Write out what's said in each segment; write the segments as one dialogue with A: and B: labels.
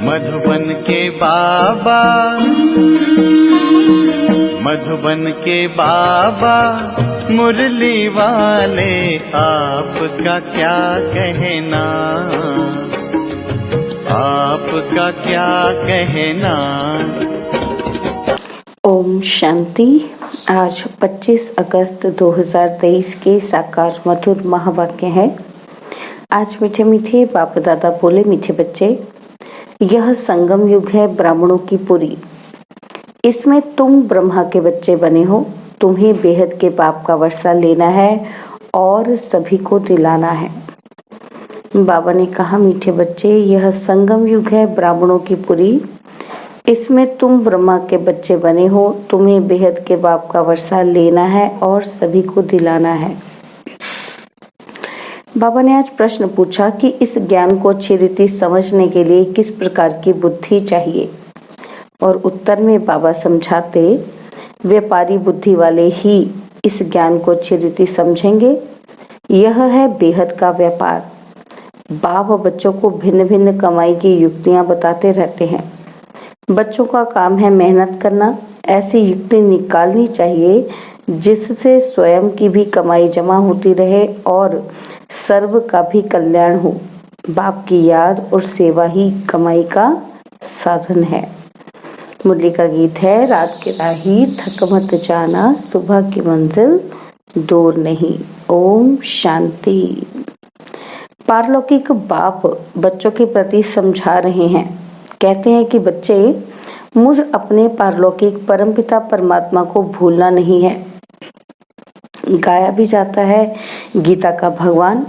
A: मधुबन के बाबा, मधुबन के बाबा मुरली वाले, आपका क्या कहना, आपका क्या कहना।
B: ओम शांति। आज 25 अगस्त 2023 के साकार मधुर महावाक्य है। आज मीठे मीठे बाप दादा बोले, मीठे बच्चे, यह संगम युग है ब्राह्मणों की पुरी। इसमें तुम ब्रह्मा के बच्चे बने हो। तुम्हें बेहद के बाप का वर्षा लेना है और सभी को दिलाना है। बाबा ने कहा, मीठे बच्चे, यह संगम युग है ब्राह्मणों की पुरी। इसमें तुम ब्रह्मा के बच्चे बने हो। तुम्हें बेहद के बाप का वर्षा लेना है और सभी को दिलाना है। बाबा ने आज प्रश्न पूछा कि इस ज्ञान को अच्छी रीति समझने के लिए किस प्रकार की बुद्धि चाहिए, और उत्तर में बाबा समझाते, व्यापारी बुद्धि वाले ही इस ज्ञान को अच्छी रीति समझेंगे। यह है बेहद का व्यापार। बाप बच्चों को भिन्न भिन्न कमाई की युक्तियां बताते रहते हैं। बच्चों का काम है मेहनत करना। ऐसी युक्ति निकालनी चाहिए जिससे स्वयं की भी कमाई जमा होती रहे और सर्व का भी कल्याण हो। बाप की याद और सेवा ही कमाई का साधन है। मुरली का गीत है, रात के राही थक मत जाना, सुबह की मंजिल दूर नहीं। ओम शांति। पारलौकिक बाप बच्चों के प्रति समझा रहे हैं। कहते हैं कि बच्चे, मुझ अपने पारलौकिक परमपिता परमात्मा को भूलना नहीं है। गाया भी जाता है, गीता का भगवान,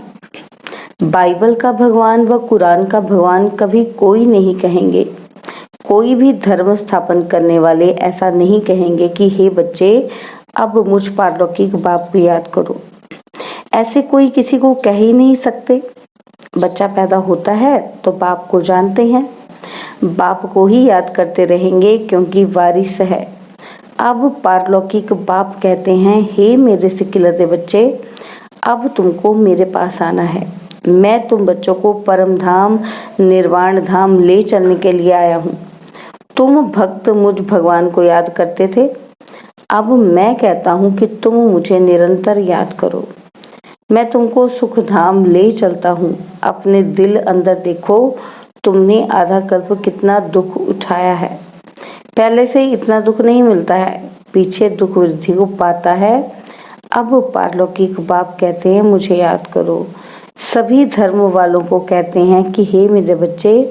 B: बाइबल का भगवान व कुरान का भगवान कभी कोई नहीं कहेंगे। कोई भी धर्म स्थापन करने वाले ऐसा नहीं कहेंगे कि हे बच्चे, अब मुझ पारलौकिक बाप को याद करो। ऐसे कोई किसी को कह ही नहीं सकते। बच्चा पैदा होता है तो बाप को जानते हैं, बाप को ही याद करते रहेंगे क्योंकि वारिस है। अब पारलौकिक बाप कहते हैं, हे मेरे सिकिलते बच्चे, अब तुमको मेरे पास आना है। मैं तुम बच्चों को परम धाम निर्वाण धाम ले चलने के लिए आया हूँ। तुम भक्त मुझ भगवान को याद करते थे। अब मैं कहता हूँ कि तुम मुझे निरंतर याद करो। मैं तुमको सुख धाम ले चलता हूँ। अपने दिल अंदर देखो, तुमने आधा कल्प कितना दुख उठाया है। पहले से इतना दुख नहीं मिलता है, पीछे दुख वृद्धि को पाता है। अब पारलौकिक बाप कहते हैं, मुझे याद करो। सभी धर्म वालों को कहते हैं कि हे मेरे बच्चे,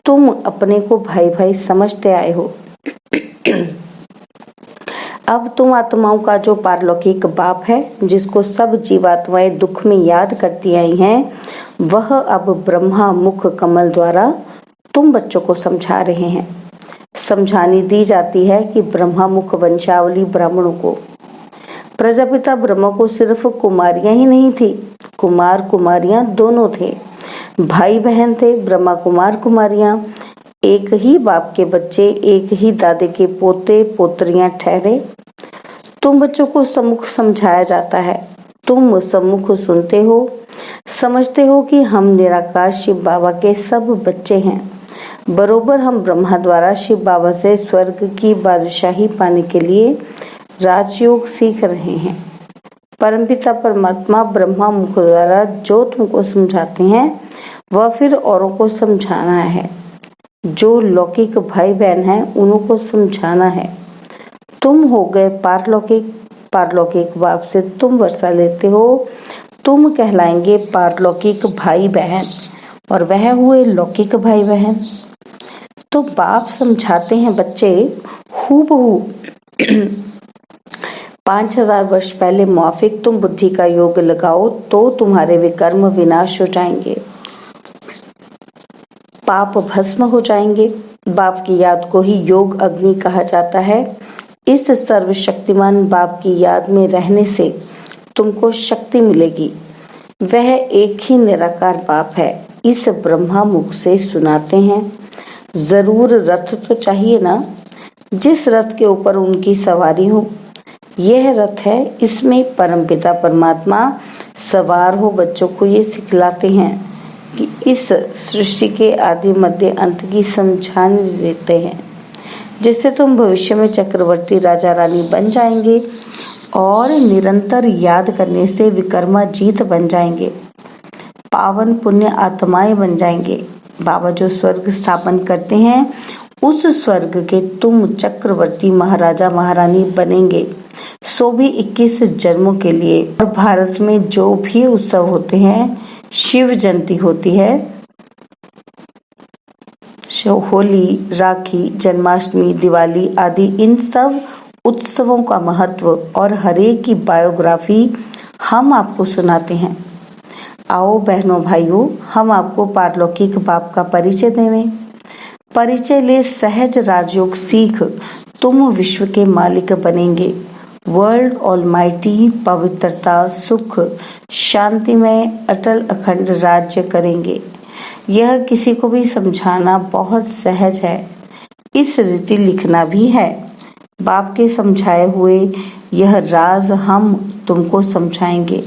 B: तुम अपने को भाई भाई समझते आए हो। अब तुम आत्माओं का जो पारलौकिक बाप है, जिसको सब जीवात्माएं दुख में याद करती आई हैं, वह अब ब्रह्मा मुख कमल द्वारा तुम बच्चों को समझा रहे हैं। समझानी दी जाती है कि ब्रह्मा मुख वंशावली ब्राह्मणों को, प्रजापिता ब्रह्मा को सिर्फ कुमारियां ही नहीं थी, कुमार कुमारियां दोनों थे, भाई बहन थे। ब्रह्मा कुमार कुमारियां एक ही बाप के बच्चे, एक ही दादे के पोते पोत्रियां ठहरे। तुम बच्चों को सम्मुख समझाया जाता है। तुम सम्मुख सुनते हो, समझते हो कि हम निराकार शिव बाबा के सब बच्चे हैं। बरोबर हम ब्रह्मा द्वारा शिव बाबा से स्वर्ग की बादशाही पाने के लिए राजयोग सीख रहे हैं। परमपिता परमात्मा ब्रह्मा मुख द्वारा जो तुमको समझाते हैं, वह फिर औरों को समझाना है। जो लौकिक भाई बहन हैं, उनको समझाना है। तुम हो गए पारलौकिक। पारलौकिक बाप से तुम वर्षा लेते हो। तुम कहलाएंगे पारलौकिक भाई बहन और वह हुए लौकिक भाई बहन। तो बाप समझाते हैं, बच्चे, हूबहू 5000 वर्ष पहले मौफिक तुम बुद्धि का योग लगाओ तो तुम्हारे विकर्म विनाश हो जाएंगे, पाप भस्म हो जाएंगे। बाप की याद को ही योग अग्नि कहा जाता है। इस सर्वशक्तिमान बाप की याद में रहने से तुमको शक्ति मिलेगी। वह एक ही निराकार बाप है। इस ब्रह्मा मुख से सुनाते हैं। जरूर रथ तो चाहिए ना, जिस रथ के ऊपर उनकी सवारी हो। यह रथ है, इसमें परमपिता परमात्मा सवार हो बच्चों को ये सिखलाते हैं कि इस सृष्टि के आदि मध्य अंत की समझाने देते हैं, जिससे तुम भविष्य में चक्रवर्ती राजा रानी बन जाएंगे और निरंतर याद करने से विक्रमाजीत बन जाएंगे, पावन पुण्य आत्माएं बन जाएंगे। बाबा जो स्वर्ग स्थापन करते हैं उस स्वर्ग के तुम चक्रवर्ती महाराजा महारानी बनेंगे, सो भी 21 जन्मों के लिए। और भारत में जो भी उत्सव होते हैं, शिव जयंती होती है, होली, राखी, जन्माष्टमी, दिवाली आदि, इन सब उत्सवों का महत्व और हरेक की बायोग्राफी हम आपको सुनाते हैं। आओ बहनों भाइयों, हम आपको पारलौकिक बाप का परिचय देवें। परिचय ले सहज राजयोग सीख तुम विश्व के मालिक बनेंगे। वर्ल्ड ऑलमाइटी पवित्रता, सुख, शांति में अटल अखंड राज्य करेंगे। यह किसी को भी समझाना बहुत सहज है, इस रीति लिखना भी है। बाप के समझाए हुए यह राज हम तुमको समझाएंगे।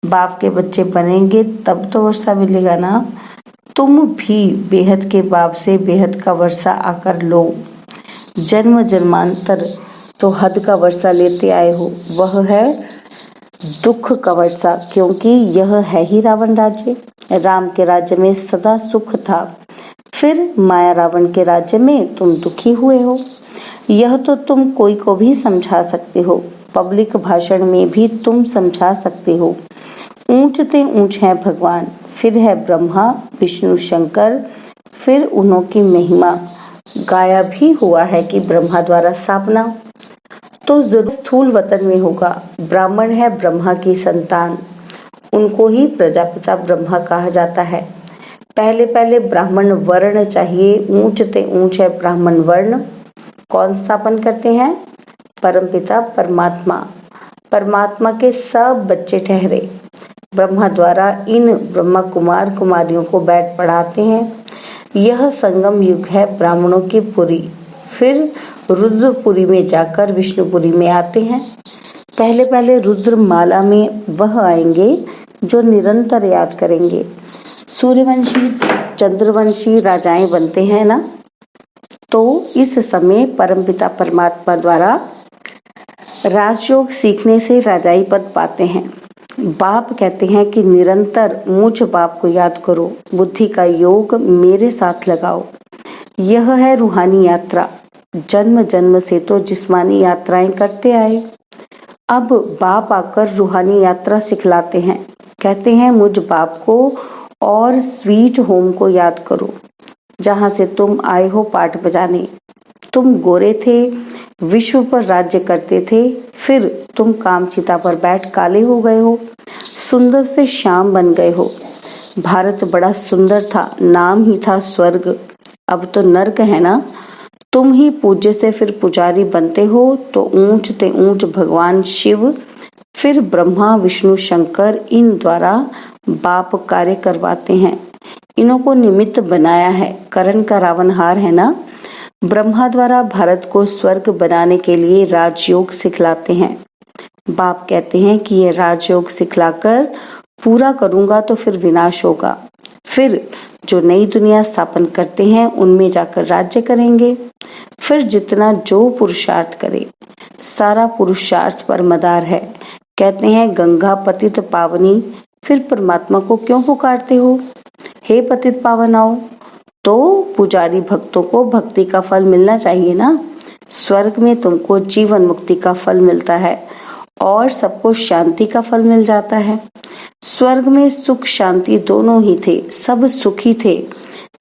B: बाप के बच्चे बनेंगे तब तो वर्षा मिलेगा ना। तुम भी बेहद के बाप से बेहद का वर्षा आकर लो। जन्म जन्मांतर तो हद का वर्षा लेते आए हो, वह है दुख का वर्षा, क्योंकि यह है ही रावण राज्य। राम के राज्य में सदा सुख था, फिर माया रावण के राज्य में तुम दुखी हुए हो। यह तो तुम कोई को भी समझा सकते हो, पब्लिक भाषण में भी तुम समझा सकते हो। ऊंच ते ऊंच है भगवान, फिर है ब्रह्मा विष्णु शंकर, फिर उन्हों की महिमा गाया भी हुआ है कि ब्रह्मा द्वारा स्थापना तो जरूर स्थूल वतन में होगा। ब्राह्मण है ब्रह्मा की संतान, उनको ही प्रजापिता ब्रह्मा कहा जाता है। पहले पहले ब्राह्मण वर्ण चाहिए, ऊंच ते ऊंच है ब्राह्मण वर्ण। कौन स्थापन करते हैं? परमपिता परमात्मा। परमात्मा के सब बच्चे ठहरे ब्रह्मा द्वारा इन ब्रह्मा कुमार कुमारियों को बैठ पढ़ाते हैं। यह संगम युग है ब्राह्मणों की पुरी, फिर रुद्रपुरी में जाकर विष्णुपुरी में आते हैं। पहले पहले रुद्र माला में वह आएंगे जो निरंतर याद करेंगे। सूर्यवंशी चंद्रवंशी राजाएं बनते हैं ना, तो इस समय परमपिता परमात्मा द्वारा राजयोग सीखने से राजाई पद पाते हैं। बाप कहते हैं कि निरंतर मुझ बाप को याद करो, बुद्धि का योग मेरे साथ लगाओ। यह है रूहानी यात्रा। जन्म जन्म से तो जिस्मानी यात्राएं करते आए, अब बाप आकर रूहानी यात्रा सिखलाते हैं। कहते हैं मुझ बाप को और स्वीट होम को याद करो, जहां से तुम आए हो पाठ बजाने। तुम गोरे थे, विश्व पर राज्य करते थे, फिर तुम कामचिता पर बैठ काले हो गए हो, सुंदर से श्याम बन गए हो। भारत बड़ा सुंदर था, नाम ही था स्वर्ग, अब तो नर्क है ना। तुम ही पूज्य से फिर पुजारी बनते हो, तो ऊंच ते ऊंच भगवान शिव, फिर ब्रह्मा विष्णु शंकर, इन द्वारा बाप कार्य करवाते हैं। इन्हों को निमित्त बनाया है, करण का रावणहार है ना। ब्रह्मा द्वारा भारत को स्वर्ग बनाने के लिए राजयोग सिखलाते हैं। बाप कहते हैं कि यह राजयोग सिखलाकर पूरा करूंगा तो फिर विनाश होगा, फिर जो नई दुनिया स्थापन करते हैं उनमें जाकर राज्य करेंगे। फिर जितना जो पुरुषार्थ करे, सारा पुरुषार्थ पर मदार है। कहते हैं गंगा पतित पावनी, फिर परमात्मा को क्यों पुकारते हो? हे पतित पावन आओ। तो पुजारी भक्तों को भक्ति का फल मिलना चाहिए ना। स्वर्ग में तुमको जीवन मुक्ति का फल मिलता है और सबको शांति का फल मिल जाता है। स्वर्ग में सुख शांति दोनों ही थे, सब सुखी थे।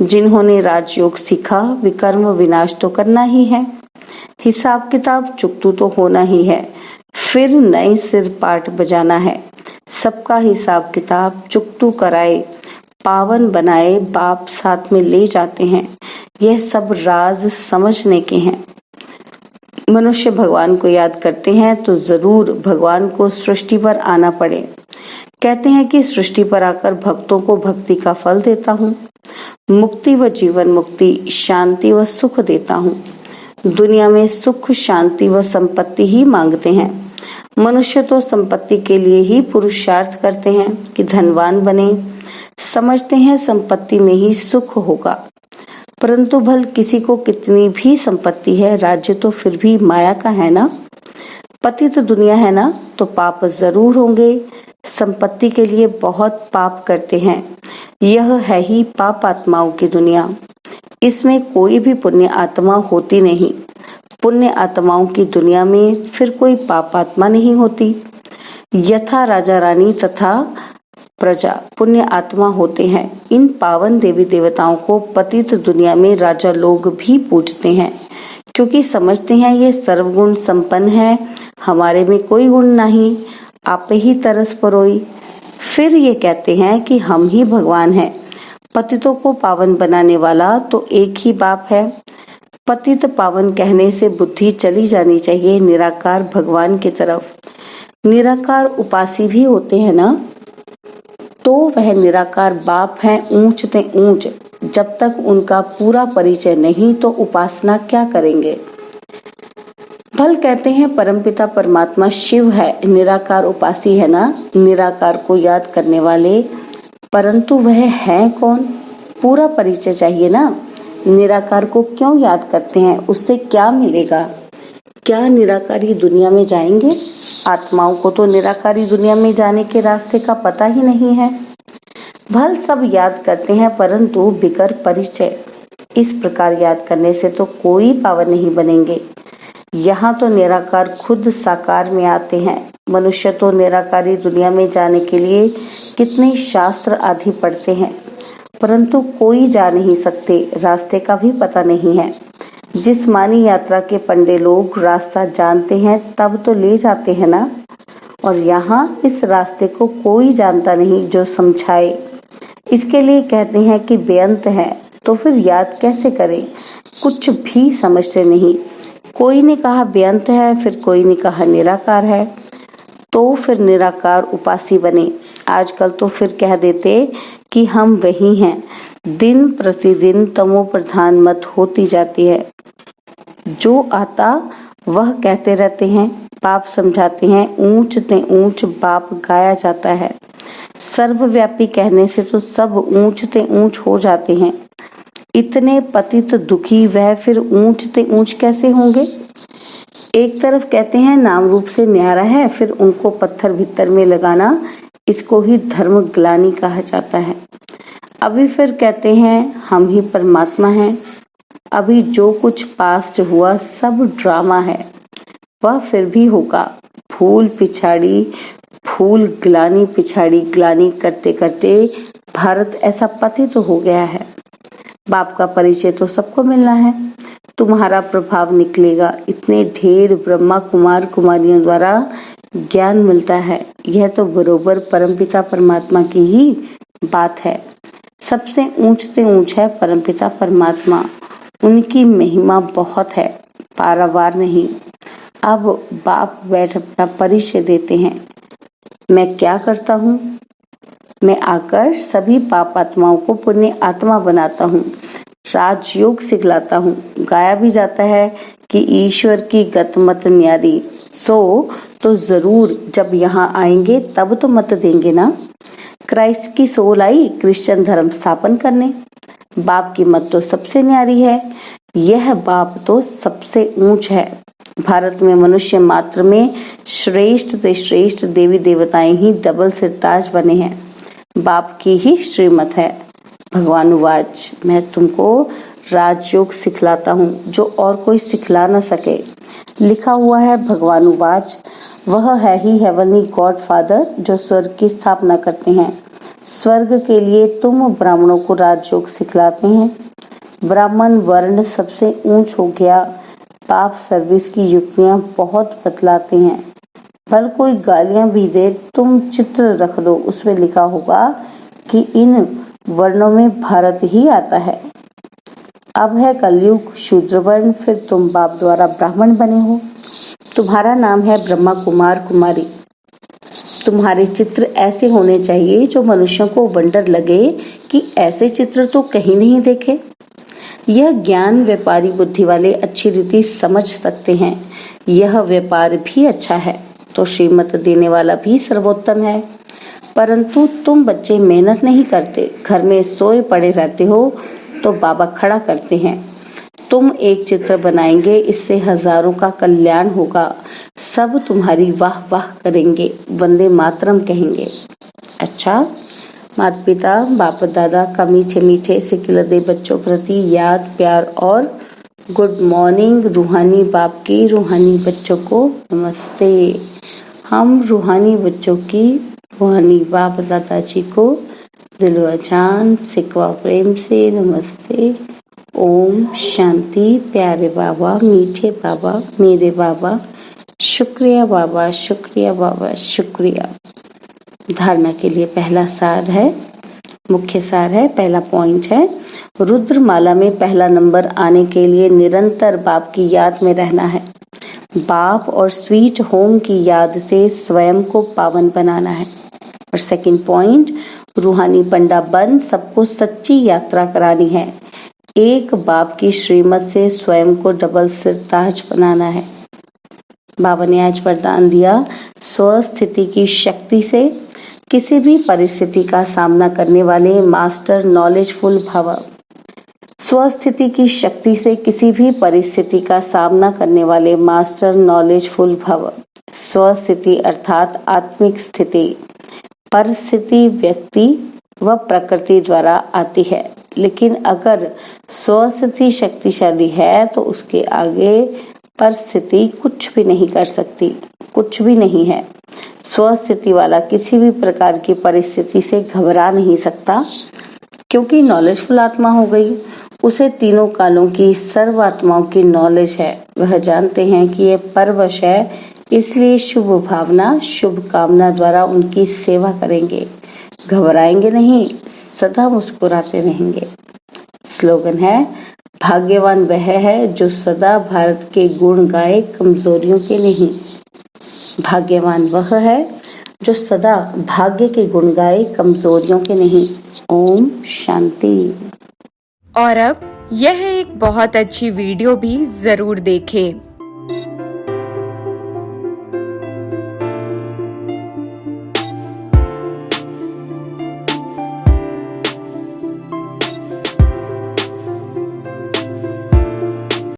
B: जिन्होंने राजयोग सीखा, विकर्म विनाश तो करना ही है, हिसाब किताब चुकतू तो होना ही है, फिर नए सिर पाठ बजाना है। सबका हिसाब किताब चुकतू कराए, पावन बनाए, बाप साथ में ले जाते हैं। यह सब राज समझने के हैं। मनुष्य भगवान को याद करते हैं तो जरूर भगवान को सृष्टि पर आना पड़े। कहते हैं कि सृष्टि पर आकर भक्तों को भक्ति का फल देता हूँ, मुक्ति व जीवन मुक्ति, शांति व सुख देता हूँ। दुनिया में सुख शांति व संपत्ति ही मांगते हैं। मनुष्य तो संपत्ति के लिए ही पुरुषार्थ करते हैं कि धनवान बने, समझते हैं संपत्ति में ही सुख होगा, परंतु भल किसी को कितनी भी संपत्ति है, राज्य तो फिर भी माया का है ना। पति तो दुनिया है ना, तो पाप जरूर होंगे। संपत्ति के लिए बहुत पाप करते हैं। यह है ही पाप आत्माओं की दुनिया। इसमें कोई भी पुण्य आत्मा होती नहीं। पुण्य आत्माओं की दुनिया में फिर कोई पाप आत्मा नहीं होती। यथा राजा रानी तथा प्रजा पुण्य आत्मा होते हैं। इन पावन देवी देवताओं को पतित दुनिया में राजा लोग भी पूजते हैं, क्योंकि समझते हैं ये सर्वगुण संपन्न है, हमारे में कोई गुण नहीं, आप ही तरस परोई। फिर ये कहते हैं कि हम ही भगवान हैं। पतितों को पावन बनाने वाला तो एक ही बाप है। पतित पावन कहने से बुद्धि चली जानी चाहिए निराकार भगवान की तरफ। निराकार उपासी भी होते हैं ना, तो वह निराकार बाप हैं ऊंच ते ऊंच। जब तक उनका पूरा परिचय नहीं तो उपासना क्या करेंगे। भल कहते हैं परमपिता परमात्मा शिव है, निराकार उपासी है ना, निराकार को याद करने वाले, परंतु वह है कौन, पूरा परिचय चाहिए ना। निराकार को क्यों याद करते हैं, उससे क्या मिलेगा। क्या निराकारी दुनिया में जाएंगे। आत्माओं को तो निराकारी दुनिया में जाने के रास्ते का पता ही नहीं है। भल सब याद करते हैं, परंतु बिगर परिचय। इस प्रकार याद करने से तो कोई पावन नहीं बनेंगे। यहाँ तो निराकार खुद साकार में आते हैं। मनुष्य तो निराकारी दुनिया में जाने के लिए कितने शास्त्र आदि पढ़ते हैं, परंतु कोई जा नहीं सकते, रास्ते का भी पता नहीं है। जिस्मानी यात्रा के पंडे लोग रास्ता जानते हैं तब तो ले जाते हैं ना, और यहाँ इस रास्ते को कोई जानता नहीं जो समझाए। इसके लिए कहते हैं कि बेअंत है, तो फिर याद कैसे करें, कुछ भी समझते नहीं। कोई ने कहा बेअंत है, फिर कोई ने कहा निराकार है, तो फिर निराकार उपासी बने। आजकल तो फिर कह देते कि हम वही हैं। दिन प्रतिदिन तमो प्रधान मत होती जाती है। जो आता वह कहते रहते हैं, पाप समझाते हैं, ऊंच ते ऊंच बाप गाया जाता है। सर्वव्यापी कहने से तो सब ऊंच ते ऊंच हो जाते हैं। इतने पतित दुखी वह फिर ऊंच ते ऊंच कैसे होंगे। एक तरफ कहते हैं नाम रूप से न्यारा है, फिर उनको पत्थर भीतर में लगाना, इसको ही धर्म ग्लानि कहा जाता है। अभी फिर कहते हैं हम ही परमात्मा हैं। अभी जो कुछ पास्ट हुआ सब ड्रामा है, वह फिर भी होगा। फूल पिछाड़ी फूल, ग्लानि पिछाड़ी ग्लानि करते करते भारत ऐसा पतित तो हो गया है। बाप का परिचय तो सबको मिलना है, तुम्हारा प्रभाव निकलेगा। इतने ढेर ब्रह्मा कुमार कुमारियों द्वारा ज्ञान मिलता है, यह तो बरोबर परमपिता परमात्मा की ही बात है। सबसे ऊंच से ऊंच है परमपिता परमात्मा, उनकी महिमा बहुत है, पारावार नहीं। अब बाप बैठ अपना परिचय देते हैं। मैं क्या करता हूँ, मैं आकर सभी पाप आत्माओं को पुण्य आत्मा बनाता हूँ, राजयोग सिखलाता हूँ। गाया भी जाता है कि ईश्वर की गत मत न्यारी, सो तो जरूर जब यहाँ आएंगे तब तो मत देंगे ना। क्राइस्ट की सोल आई क्रिश्चियन धर्म स्थापन करने। बाप की मत तो सबसे न्यारी है, यह बाप तो सबसे ऊंच है। भारत में मनुष्य मात्र में श्रेष्ठ से श्रेष्ठ देवी देवताएं ही डबल सिरताज बने हैं। बाप की ही श्रीमत है। भगवान उवाच, मैं तुमको राजयोग सिखलाता हूँ जो और कोई सिखला न सके। लिखा हुआ है भगवान उवाच, वह है ही हेवनली गॉड फादर जो स्वर्ग की स्थापना करते हैं। स्वर्ग के लिए तुम ब्राह्मणों को राजयोग सिखलाते हैं। ब्राह्मण वर्ण सबसे ऊंच हो गया। पाप सर्विस की युक्तियां बहुत बतलाते हैं। भल कोई गालियां भी दे, तुम चित्र रख दो, उसमें लिखा होगा कि इन वर्णों में भारत ही आता है। अब है कलयुग शूद्र वर्ण, फिर तुम बाप द्वारा ब्राह्मण बने हो। तुम्हारा नाम है ब्रह्मा कुमार कुमारी। तुम्हारे चित्र ऐसे होने चाहिए जो मनुष्यों को वंडर लगे कि ऐसे चित्र तो कहीं नहीं देखे। यह ज्ञान व्यापारी बुद्धि वाले अच्छी रीति समझ सकते हैं। यह व्यापार भी अच्छा है तो श्रीमत देने वाला भी सर्वोत्तम है। परंतु तुम बच्चे मेहनत नहीं करते, घर में सोए पड़े रहते हो, तो बाबा खड़ा करते हैं। तुम एक चित्र बनाएंगे, इससे हजारों का कल्याण होगा, सब तुम्हारी वाह वाह करेंगे, वंदे मातरम कहेंगे। अच्छा, माता पिता बाप दादा का मीठे मीठे सिखिलते बच्चों प्रति याद प्यार और गुड मॉर्निंग। रूहानी बाप की रूहानी बच्चों को नमस्ते। हम रूहानी बच्चों की रूहानी बाप दादाजी को दिलवा जान सिकवा प्रेम से नमस्ते। ओम शांति। प्यारे बाबा, मीठे बाबा, मेरे बाबा, शुक्रिया बाबा, शुक्रिया बाबा, शुक्रिया। धारणा के लिए पहला सार है, मुख्य सार है, पहला पॉइंट है, रुद्रमाला में पहला नंबर आने के लिए निरंतर बाप की याद में रहना है। बाप और स्वीट होम की याद से स्वयं को पावन बनाना है। और सेकंड पॉइंट, रूहानी पंडा बन सबको सच्ची यात्रा करानी है। एक बाप की श्रीमत से स्वयं को डबल सिरताज बनाना है। बाबा ने आज वरदान दिया, स्वस्थिति की शक्ति से किसी भी परिस्थिति का सामना करने वाले मास्टर नॉलेजफुल भव। स्वस्थिति की शक्ति से किसी भी परिस्थिति का सामना करने वाले मास्टर नॉलेजफुल भव। स्वस्थिति अर्थात आत्मिक स्थिति, परिस्थिति व्यक्ति व प्रकृति द्वारा आती है, लेकिन अगर स्वस्थिति शक्तिशाली है तो उसके आगे परिस्थिति कुछ भी नहीं कर सकती, कुछ भी नहीं है। स्वस्थिति वाला किसी भी प्रकार की परिस्थिति से घबरा नहीं सकता, क्योंकि नॉलेजफुल आत्मा हो गई। उसे तीनों कालों की सर्व आत्माओं की नॉलेज है। वह जानते हैं कि यह परवश है, इसलिए शुभ भावना शुभ कामना द्वारा उनकी सेवा करेंगे, घबराएंगे नहीं, सदा मुस्कुराते रहेंगे। स्लोगन है, भाग्यवान वह है जो सदा भारत के गुण गाए, कमजोरियों के नहीं। भाग्यवान वह है जो सदा भाग्य के गुण गाए, कमजोरियों के नहीं। ओम शांति।
C: और अब यह एक बहुत अच्छी वीडियो भी जरूर देखें।